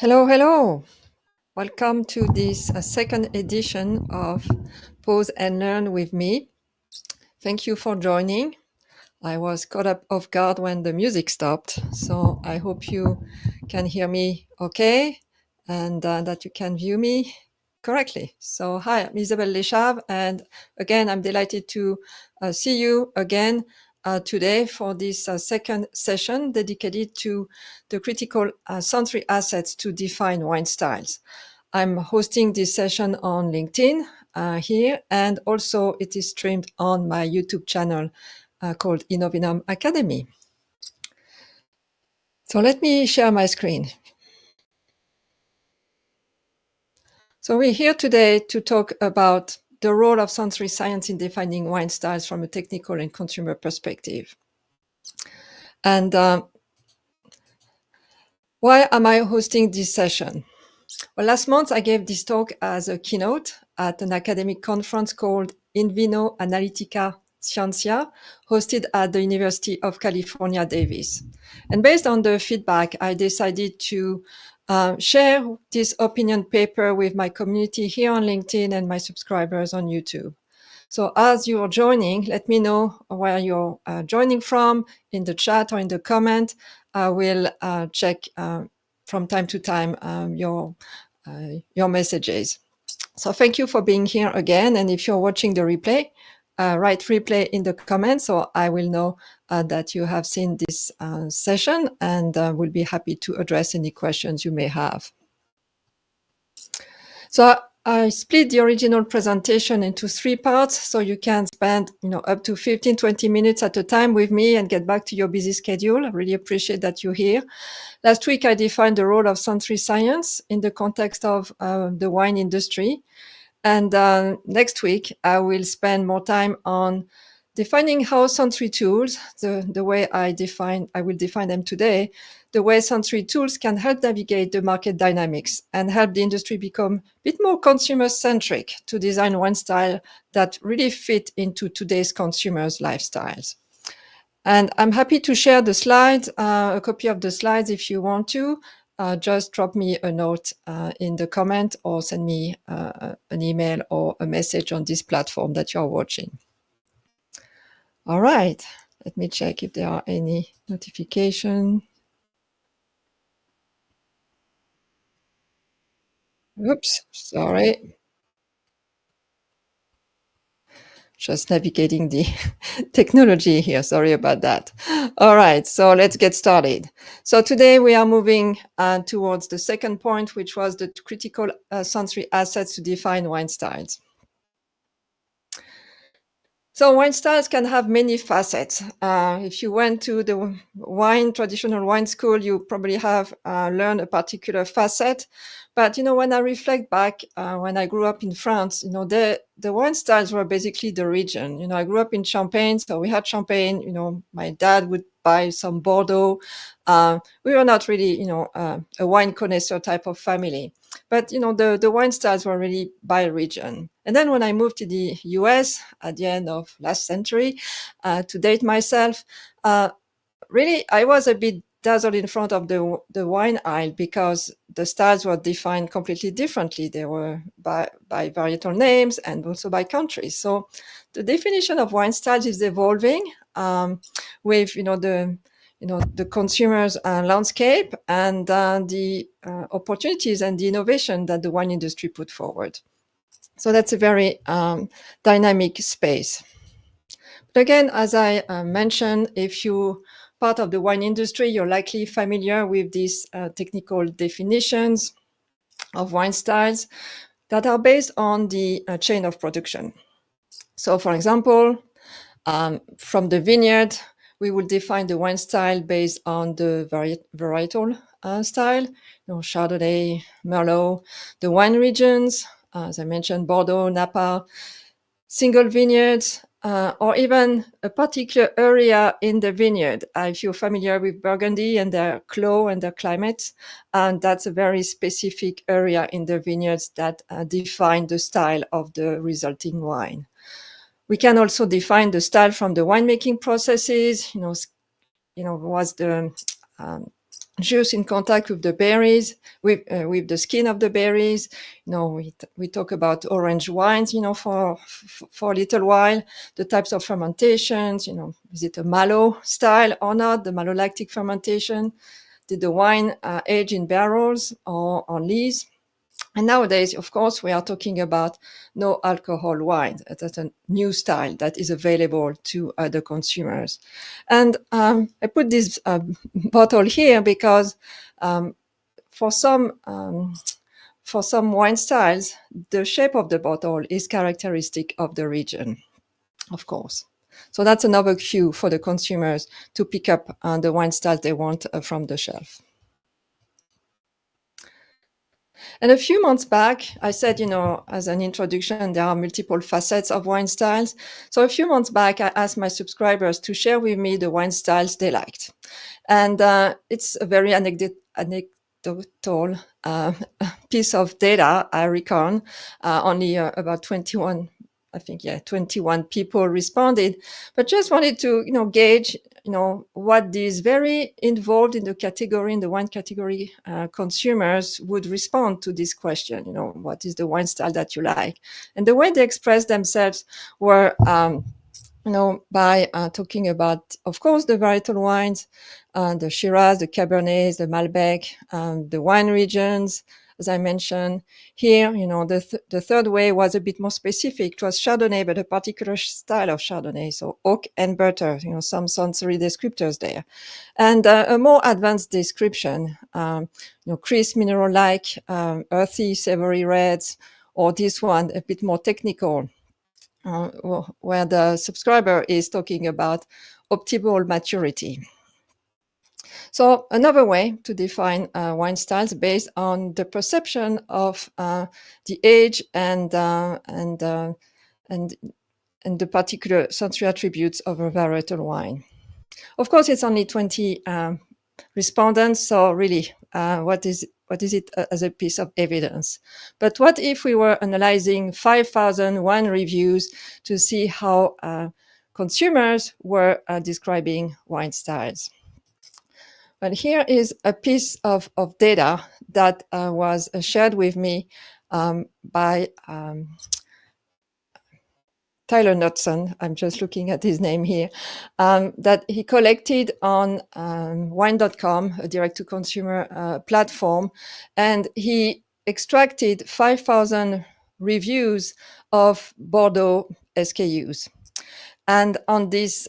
Hello, hello. Welcome to this second edition of Pause and Learn with me. Thank you for joining. I was caught up off guard when the music stopped, so I hope you can hear me okay and that you can view me correctly. So, hi, I'm Isabelle Leschave, and again, I'm delighted to see you again today for this second session dedicated to the critical sensory assets to define wine styles. I'm hosting this session on LinkedIn here, and also it is streamed on my YouTube channel called In Vino Academy. So let me share my screen. So we're here today to talk about the role of sensory science in defining wine styles from a technical and consumer perspective. And why am I hosting this session? Well, last month I gave this talk as a keynote at an academic conference called In Vino Analytica Scientia, hosted at the University of California, Davis. And based on the feedback, I decided to share this opinion paper with my community here on LinkedIn and my subscribers on YouTube. So as you're joining, let me know where you're joining from in the chat or in the comment. I will check from time to time your messages. So thank you for being here again. And if you're watching the replay, write replay in the comments, so I will know that you have seen this session, and will be happy to address any questions you may have. So I split the original presentation into 3 parts, so you can spend up to 15, 20 minutes at a time with me and get back to your busy schedule. I really appreciate that you're here. Last week, I defined the role of sensory science in the context of the wine industry. And next week, I will spend more time on defining how sensory tools, the way I will define them today, the way sensory tools can help navigate the market dynamics and help the industry become a bit more consumer-centric to design wine style that really fit into today's consumers' lifestyles. And I'm happy to share the slides, a copy of the slides if you want to. Just drop me a note in the comment or send me an email or a message on this platform that you're watching. All right, let me check if there are any notifications. Oops, sorry. Just navigating the technology here. Sorry about that. All right, so let's get started. So today we are moving towards the second point, which was the critical sensory assets to define wine styles. So wine styles can have many facets. If you went to the traditional wine school, you probably have learned a particular facet. But when I reflect back, when I grew up in France, the wine styles were basically the region. I grew up in Champagne, so we had Champagne. My dad would buy some Bordeaux. We were not really, a wine connoisseur type of family. But the wine styles were really by region. And then when I moved to the US at the end of last century, to date myself, really I was a bit dazzled in front of the wine aisle, because the styles were defined completely differently. They were by varietal names and also by countries. So the definition of wine styles is evolving with the consumers' landscape and the opportunities and the innovation that the wine industry put forward. So that's a very dynamic space. But again, as I mentioned, if you're part of the wine industry, you're likely familiar with these technical definitions of wine styles that are based on the chain of production. So for example, from the vineyard, we will define the wine style based on the varietal style, Chardonnay, Merlot, the wine regions, as I mentioned, Bordeaux, Napa, single vineyards, or even a particular area in the vineyard. If you're familiar with Burgundy and their clos and their climate, and that's a very specific area in the vineyards that define the style of the resulting wine. We can also define the style from the winemaking processes. Was the juice in contact with the berries, with the skin of the berries. We talk about orange wines, for a little while, the types of fermentations, is it a malo style or not, the malolactic fermentation? Did the wine age in barrels or on lees? And nowadays, of course, we are talking about no alcohol wine. That's a new style that is available to the consumers. And I put this bottle here because for some wine styles, the shape of the bottle is characteristic of the region, of course. So that's another cue for the consumers to pick up the wine styles they want from the shelf. And a few months back, I said, as an introduction, there are multiple facets of wine styles. So a few months back, I asked my subscribers to share with me the wine styles they liked. And it's a very anecdotal piece of data, I reckon. Only about 21, I think, 21 people responded, but just wanted to, gauge, what these very involved in the wine category consumers would respond to this question. What is the wine style that you like? And the way they expressed themselves were, by talking about, of course, the varietal wines, the Shiraz, the Cabernets, the Malbec, the wine regions, as I mentioned here. The third way was a bit more specific. It was Chardonnay, but a particular style of Chardonnay, so oak and butter, some sensory descriptors there. And a more advanced description, crisp, mineral-like, earthy, savory reds, or this one, a bit more technical, where the subscriber is talking about optimal maturity. So another way to define wine styles based on the perception of the age and the particular sensory attributes of a varietal wine. Of course, it's only 20 respondents, so really, what is it as a piece of evidence? But what if we were analyzing 5,000 wine reviews to see how consumers were describing wine styles? But here is a piece of data that was shared with me by Tyler Knudsen. I'm just looking at his name here, that he collected on wine.com, a direct-to-consumer platform, and he extracted 5,000 reviews of Bordeaux SKUs. And on this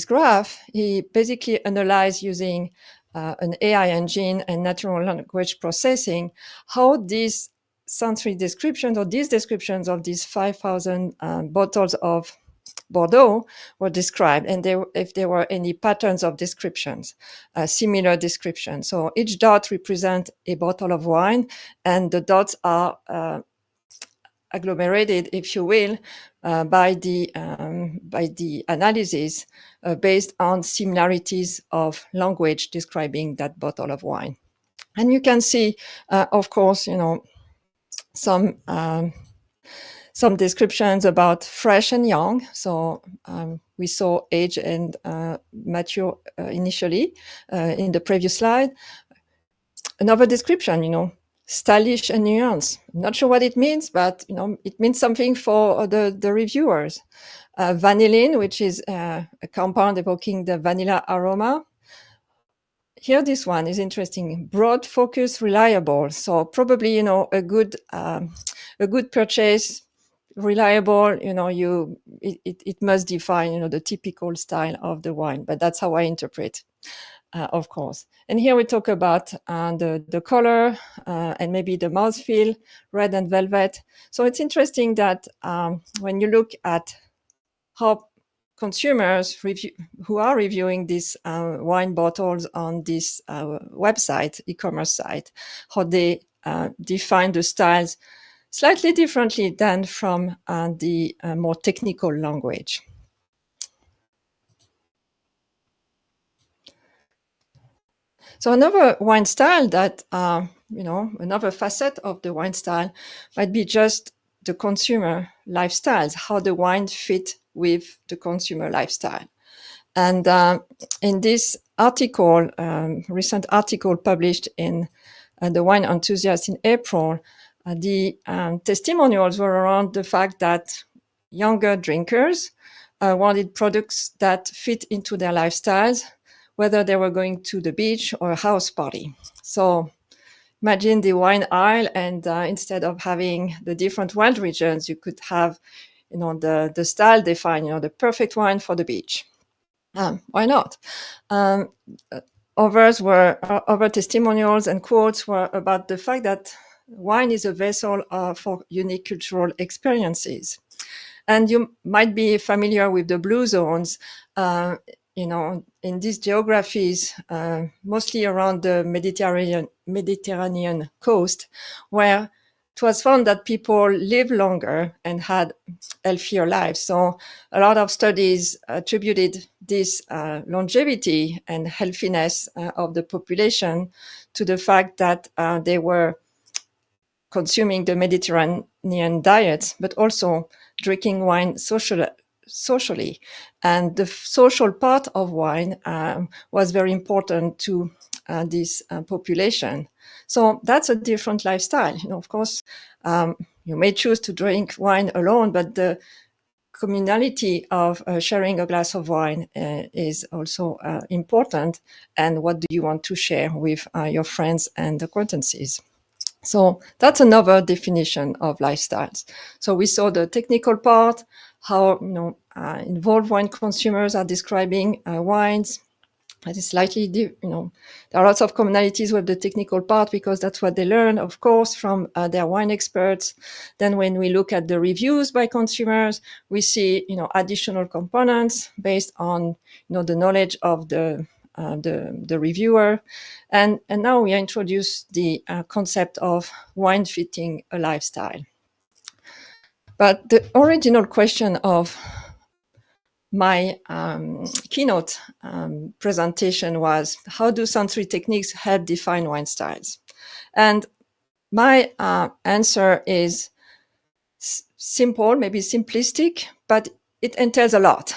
graph, he basically analyzed using an AI engine and natural language processing how these sensory descriptions, or these descriptions of these 5,000 bottles of Bordeaux were described, and if there were any patterns of descriptions, similar descriptions. So each dot represents a bottle of wine, and the dots are agglomerated, if you will, by the analysis based on similarities of language describing that bottle of wine. And you can see, of course, some descriptions about fresh and young. So we saw age and mature initially in the previous slide. Another description, stylish and nuanced. I'm not sure what it means, but it means something for the reviewers. Vanillin, which is a compound evoking the vanilla aroma. Here, this one is interesting. Broad, focus, reliable. So probably, a good purchase, reliable. It must define, the typical style of the wine. But that's how I interpret. Of course. And here we talk about the color and maybe the mouthfeel, red and velvet. So it's interesting that when you look at how consumers who are reviewing these wine bottles on this website, e-commerce site, how they define the styles slightly differently than from the more technical language. So another wine style that, another facet of the wine style might be just the consumer lifestyles, how the wine fit with the consumer lifestyle. And in this article, recent article published in The Wine Enthusiast in April, the testimonials were around the fact that younger drinkers wanted products that fit into their lifestyles, whether they were going to the beach or a house party. So imagine the wine aisle, and instead of having the different wine regions, you could have, the style defined, the perfect wine for the beach. Why not? Um, other testimonials and quotes were about the fact that wine is a vessel for unique cultural experiences. And you might be familiar with the blue zones, in these geographies, mostly around the Mediterranean coast, where it was found that people live longer and had healthier lives. So a lot of studies attributed this longevity and healthiness of the population to the fact that they were consuming the Mediterranean diet, but also drinking wine socially. And the social part of wine was very important to this population. So that's a different lifestyle. Of course, you may choose to drink wine alone, but the communality of sharing a glass of wine is also important. And what do you want to share with your friends and acquaintances? So that's another definition of lifestyles. So we saw the technical part, how involved wine consumers are describing wines. That is slightly, there are lots of commonalities with the technical part because that's what they learn, of course, from their wine experts. Then when we look at the reviews by consumers, we see, additional components based on, the knowledge of the reviewer. And now we introduce the concept of wine fitting a lifestyle. But the original question of my keynote presentation was, how do sensory techniques help define wine styles? And my answer is simple, maybe simplistic, but it entails a lot.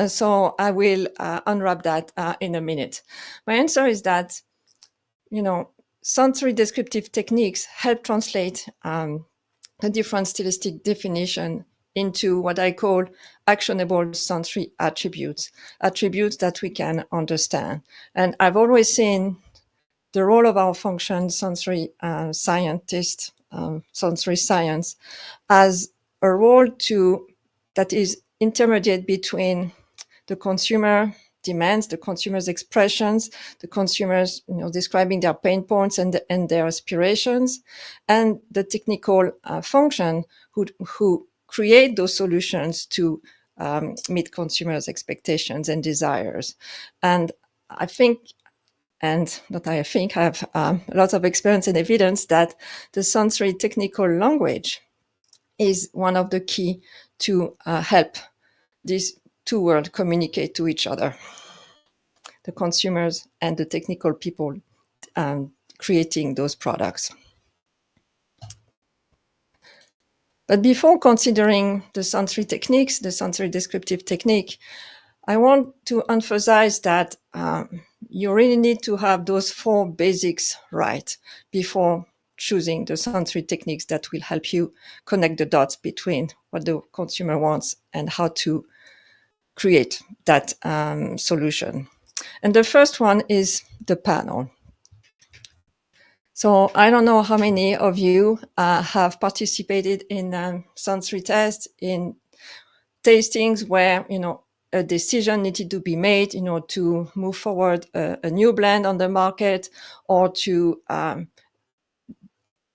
So I will unwrap that in a minute. My answer is that, sensory descriptive techniques help translate the different stylistic definition into what I call actionable sensory attributes that we can understand. And I've always seen the role of our function sensory scientist, sensory science, as a role that is intermediate between the consumer demands, the consumer's expressions, the consumers describing their pain points and their aspirations, and the technical function who create those solutions to meet consumers' expectations and desires. And I have lots of experience and evidence that the sensory technical language is one of the key to help these two worlds communicate to each other, the consumers and the technical people creating those products. But before considering the sensory techniques, the sensory descriptive technique, I want to emphasize that you really need to have those 4 basics right before choosing the sensory techniques that will help you connect the dots between what the consumer wants and how to create that solution. And the first one is the panel. So I don't know how many of you have participated in sensory tests, in tastings where, a decision needed to be made, to move forward a new blend on the market, or to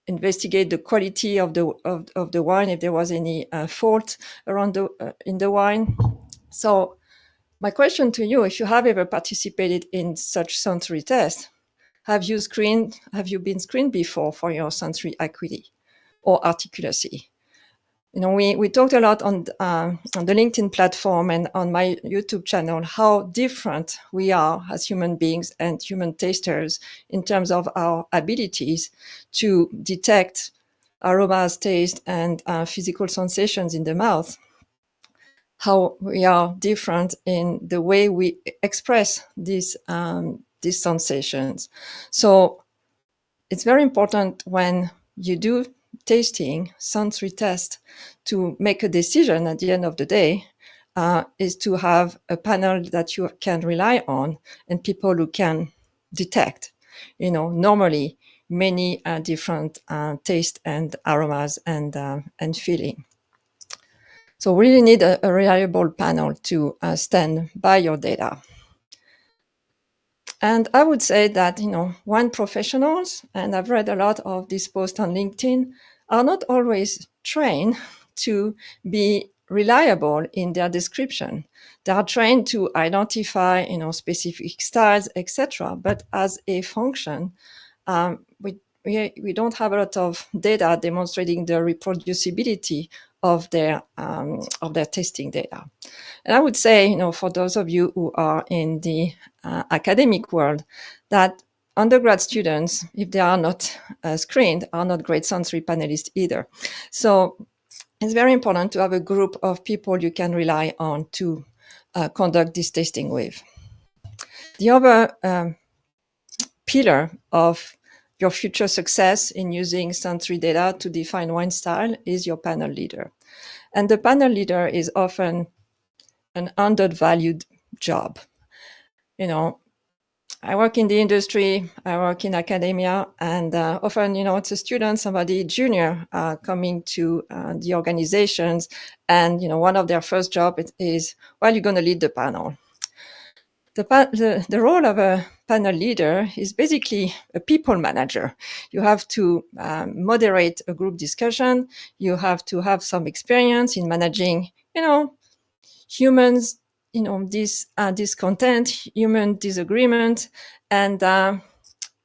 investigate the quality of the wine, if there was any fault around in the wine. So my question to you, if you have ever participated in such sensory tests, have you been screened before for your sensory acuity or articulacy? We talked a lot on the LinkedIn platform and on my YouTube channel how different we are as human beings and human tasters in terms of our abilities to detect aromas, taste, and physical sensations in the mouth. how we are different in the way we express these sensations. So it's very important when you do tasting, sensory test, to make a decision at the end of the day, is to have a panel that you can rely on and people who can detect, normally many different taste and aromas and feeling. So we really need a reliable panel to stand by your data. And I would say that, wine professionals, and I've read a lot of these posts on LinkedIn, are not always trained to be reliable in their description. They are trained to identify, specific styles, etc. But as a function, we don't have a lot of data demonstrating the reproducibility of their testing data. And I would say, for those of you who are in the academic world, that undergrad students, if they are not screened, are not great sensory panelists either. So it's very important to have a group of people you can rely on to conduct this testing with. The other pillar of your future success in using sensory data to define wine style is your panel leader. And the panel leader is often an undervalued job. I work in the industry, I work in academia, and often, it's a student, somebody junior coming to the organizations, and, one of their first job is, well, you're going to lead the panel. The role of a panel leader is basically a people manager. You have to moderate a group discussion. You have to have some experience in managing, humans, discontent, human disagreement, and a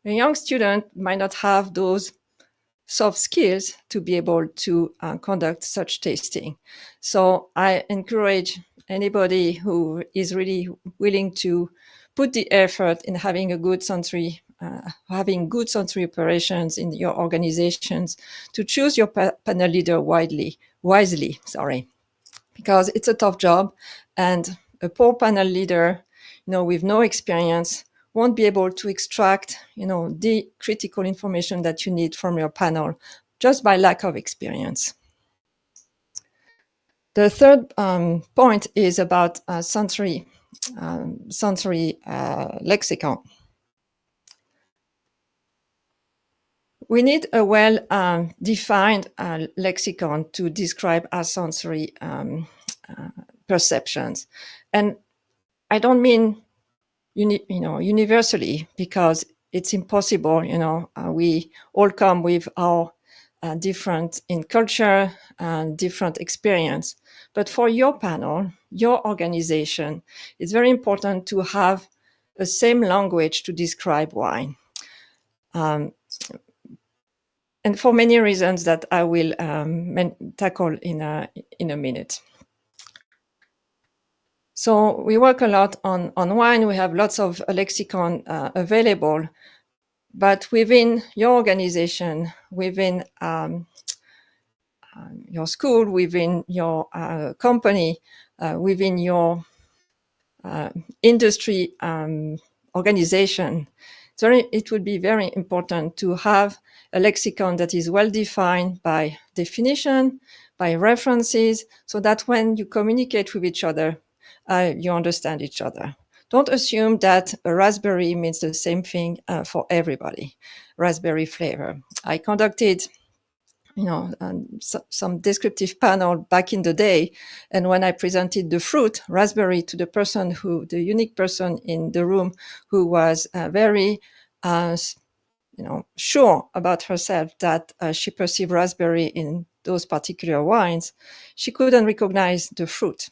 young student might not have those soft skills to be able to conduct such tasting. So I encourage anybody who is really willing to put the effort in having good sensory operations in your organizations to choose your panel leader wisely, because it's a tough job, and a poor panel leader, with no experience, won't be able to extract, the critical information that you need from your panel just by lack of experience. The third point is about sensory lexicon. We need a well-defined lexicon to describe our sensory perceptions. And I don't mean universally, because it's impossible. We all come with our different in culture and different experience. But for your panel, your organization, it's very important to have the same language to describe wine. And for many reasons that I will tackle in a minute. So we work a lot on wine. We have lots of lexicon available, but within your organization, within your school, within your company, within your industry organization, it would be very important to have a lexicon that is well defined by definition, by references, so that when you communicate with each other, you understand each other. Don't assume that a raspberry means the same thing for everybody. Raspberry flavor. I conducted some descriptive panel back in the day. And when I presented the fruit, raspberry, to the unique person in the room who was very, sure about herself that she perceived raspberry in those particular wines, she couldn't recognize the fruit.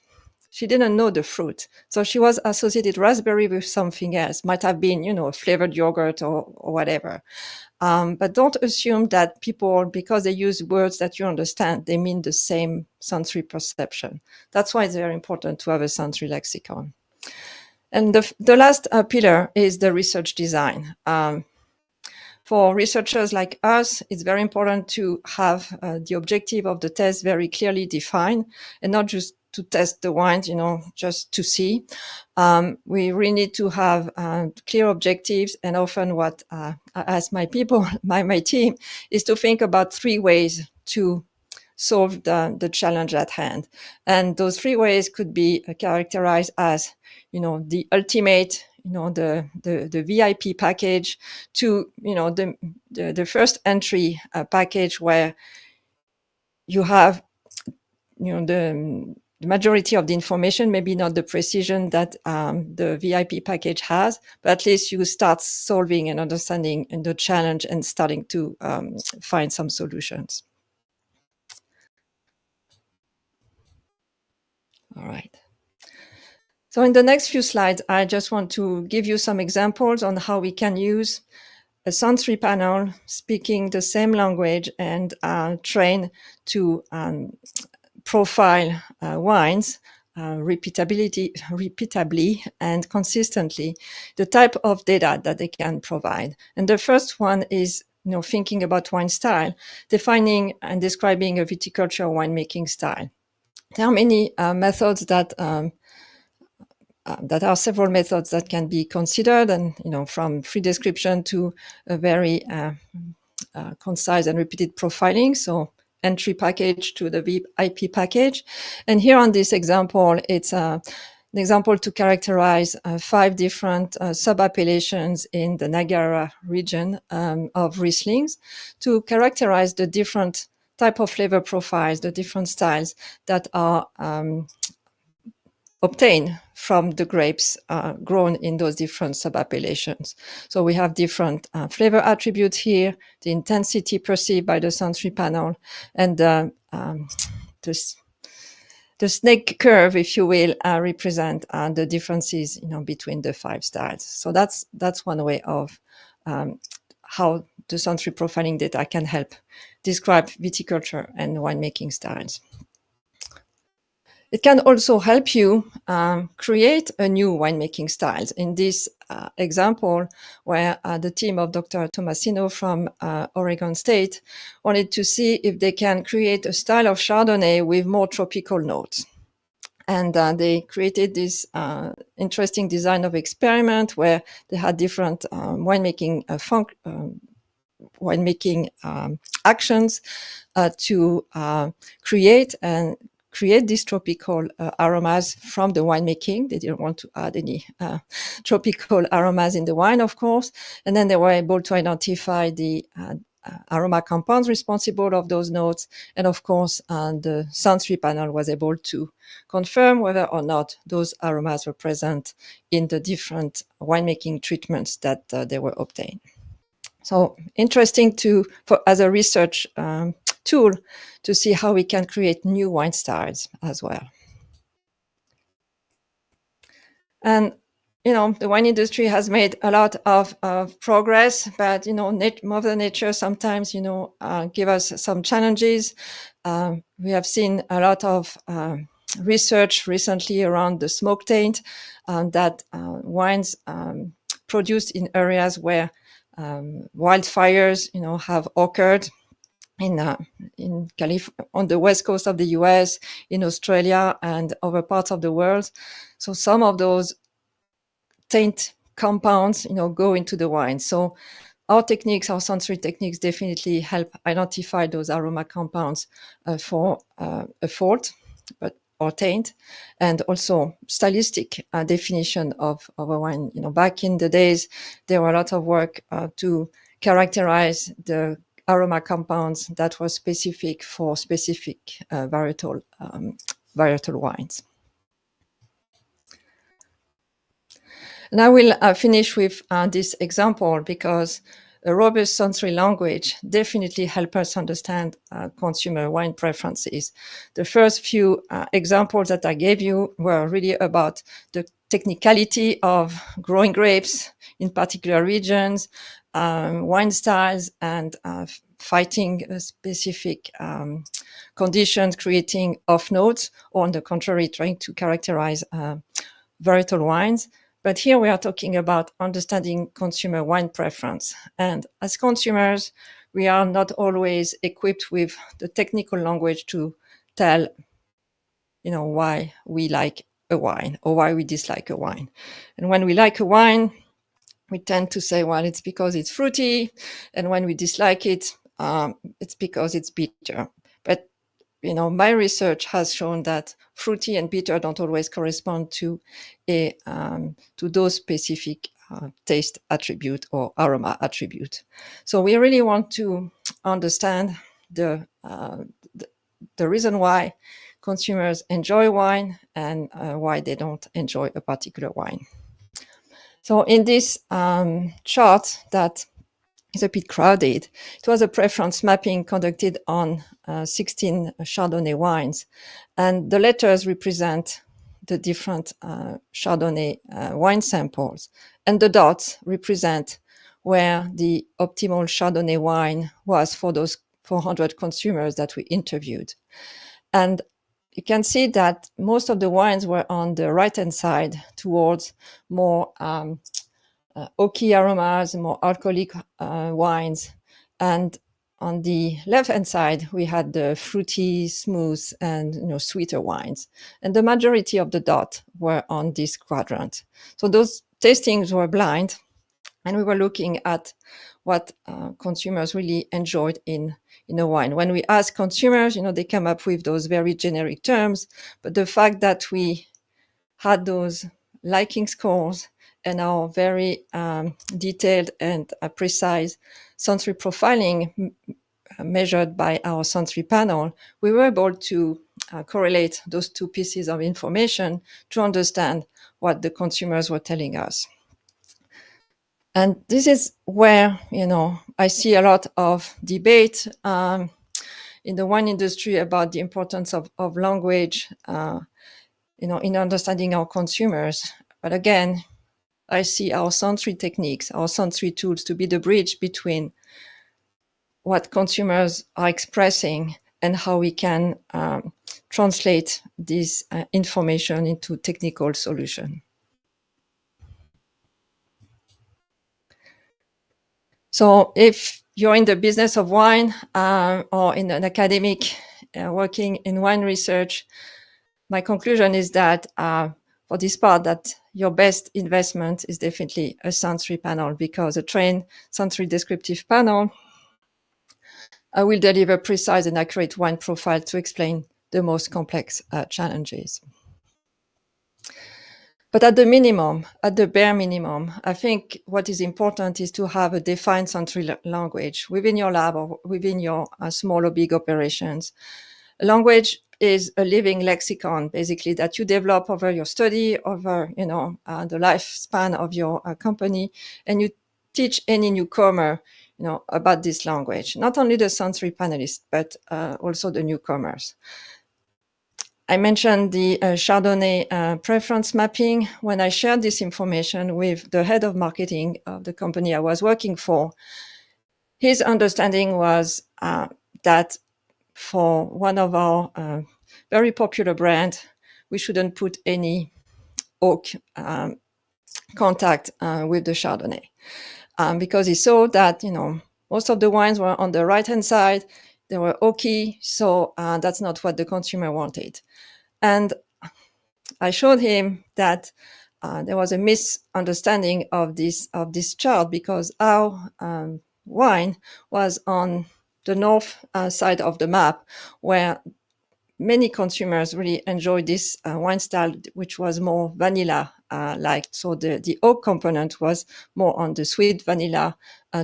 She didn't know the fruit. So she was associated raspberry with something else. Might have been, flavored yogurt or whatever. But don't assume that people, because they use words that you understand, they mean the same sensory perception. That's why it's very important to have a sensory lexicon. And the last pillar is the research design. For researchers like us, it's very important to have the objective of the test very clearly defined, and not just to test the wines, just to see. We really need to have clear objectives. And often what I ask my people, my team, is to think about 3 ways to solve the challenge at hand. And those 3 ways could be characterized as, the ultimate, the VIP package, to, the first entry package, where you have, the majority of the information, maybe not the precision that the VIP package has, but at least you start solving and understanding the challenge and starting to find some solutions. All right. So in the next few slides, I just want to give you some examples on how we can use a sensory panel speaking the same language and train to profile wines repeatably and consistently, the type of data that they can provide. And the first one is, thinking about wine style, defining and describing a viticulture winemaking style. There are many methods that are several methods that can be considered, and from free description to a very concise and repeated profiling. So entry package to the VIP package. And here on this example, it's an example to characterize 5 different sub-appellations in the Niagara region of Rieslings, to characterize the different type of flavor profiles, the different styles that are obtained from the grapes grown in those different sub-appellations. So we have different flavor attributes here, the intensity perceived by the sensory panel, and the snake curve, if you will, represent the differences between the 5 styles. So that's one way of how the sensory profiling data can help describe viticulture and winemaking styles. It can also help you create a new winemaking styles. In this example, where the team of Dr. Tomasino from Oregon State wanted to see if they can create a style of Chardonnay with more tropical notes. And they created this interesting design of experiment where they had different winemaking actions to create these tropical aromas from the winemaking. They didn't want to add any tropical aromas in the wine, of course. And then they were able to identify the aroma compounds responsible of those notes. And of course, the sensory panel was able to confirm whether or not those aromas were present in the different winemaking treatments that they were obtained. So interesting as a research tool to see how we can create new wine styles as well. And the wine industry has made a lot of progress, but Mother Nature sometimes give us some challenges. We have seen a lot of research recently around the smoke taint that wines produced in areas where wildfires have occurred in on the west coast of the US, in Australia, and other parts of the world. So some of those taint compounds go into the wine. So our sensory techniques definitely help identify those aroma compounds for a fault or taint, and also stylistic definition of a wine. Back in the days, there were a lot of work to characterize the aroma compounds that were specific for specific varietal wines. And I will finish with this example, because a robust sensory language definitely helps us understand consumer wine preferences. The first few examples that I gave you were really about the technicality of growing grapes in particular regions, wine styles, and fighting specific conditions, creating off notes, or on the contrary, trying to characterize varietal wines. But here we are talking about understanding consumer wine preference. And as consumers, we are not always equipped with the technical language to tell why we like a wine or why we dislike a wine. And when we like a wine, we tend to say, well, it's because it's fruity. And when we dislike it, it's because it's bitter. But my research has shown that fruity and bitter don't always correspond to those specific taste attribute or aroma attribute. So we really want to understand the reason why consumers enjoy wine and why they don't enjoy a particular wine. So in this chart that is a bit crowded, it was a preference mapping conducted on 16 Chardonnay wines. And the letters represent the different Chardonnay wine samples. And the dots represent where the optimal Chardonnay wine was for those 400 consumers that we interviewed. And you can see that most of the wines were on the right-hand side towards more oaky aromas, more alcoholic wines. And on the left-hand side, we had the fruity, smooth, and sweeter wines. And the majority of the dots were on this quadrant. So those tastings were blind, and we were looking at what consumers really enjoyed in a wine. When we asked consumers, they came up with those very generic terms, but the fact that we had those liking scores and our very detailed and precise sensory profiling measured by our sensory panel, we were able to correlate those two pieces of information to understand what the consumers were telling us. And this is where, I see a lot of debate in the wine industry about the importance of language, in understanding our consumers. But again, I see our sensory techniques, our sensory tools to be the bridge between what consumers are expressing and how we can translate this information into technical solution. So if you're in the business of wine or in an academic working in wine research, my conclusion is that for this part, that your best investment is definitely a sensory panel, because a trained sensory descriptive panel will deliver precise and accurate wine profile to explain the most complex challenges. But at the bare minimum, I think what is important is to have a defined sensory language within your lab or within your small or big operations. Language is a living lexicon, basically, that you develop over your study, over the lifespan of your company, and you teach any newcomer about this language. Not only the sensory panelists, but also the newcomers. I mentioned the Chardonnay preference mapping. When I shared this information with the head of marketing of the company I was working for, his understanding was that for one of our very popular brands, we shouldn't put any oak contact with the Chardonnay, because he saw that most of the wines were on the right-hand side. They were oaky, so that's not what the consumer wanted. And I showed him that there was a misunderstanding of this chart, because our wine was on the north side of the map, where many consumers really enjoyed this wine style, which was more vanilla like. So the oak component was more on the sweet vanilla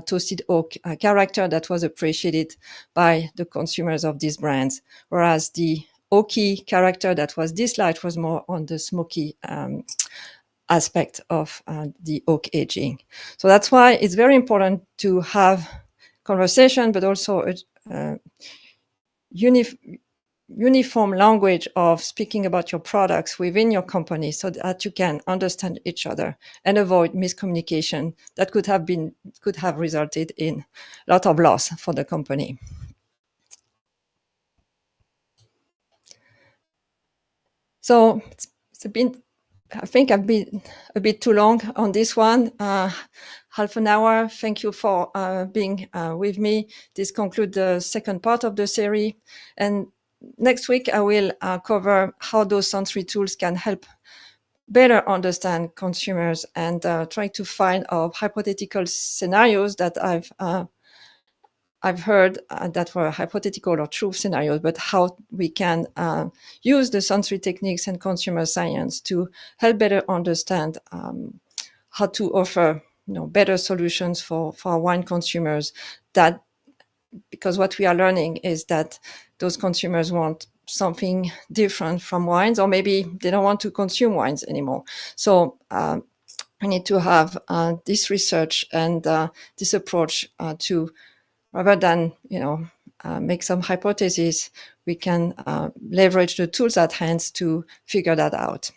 toasted oak character that was appreciated by the consumers of these brands, whereas the oaky character that was disliked was more on the smoky aspect of the oak aging. So that's why it's very important to have conversation, but also a uniform language of speaking about your products within your company, so that you can understand each other and avoid miscommunication that could have resulted in a lot of loss for the company. So I think I've been a bit too long on this one. Half an hour. Thank you for being with me. This concludes the second part of the series. And next week, I will cover how those sensory tools can help better understand consumers and try to find hypothetical scenarios that I've heard that were hypothetical or true scenarios, but how we can use the sensory techniques and consumer science to help better understand how to offer better solutions for wine consumers. That because what we are learning is that those consumers want something different from wines, or maybe they don't want to consume wines anymore. So we need to have this research and this approach to, rather than make some hypotheses, we can leverage the tools at hand to figure that out.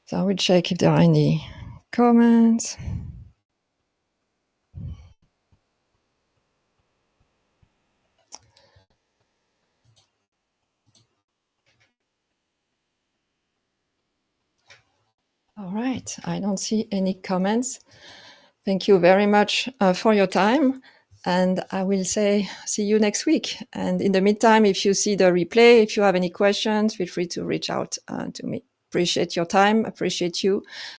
So I will check if there are any comments. All right, I don't see any comments. Thank you very much for your time. And I will say, see you next week. And in the meantime, if you see the replay, if you have any questions, feel free to reach out to me. Appreciate your time. Appreciate you.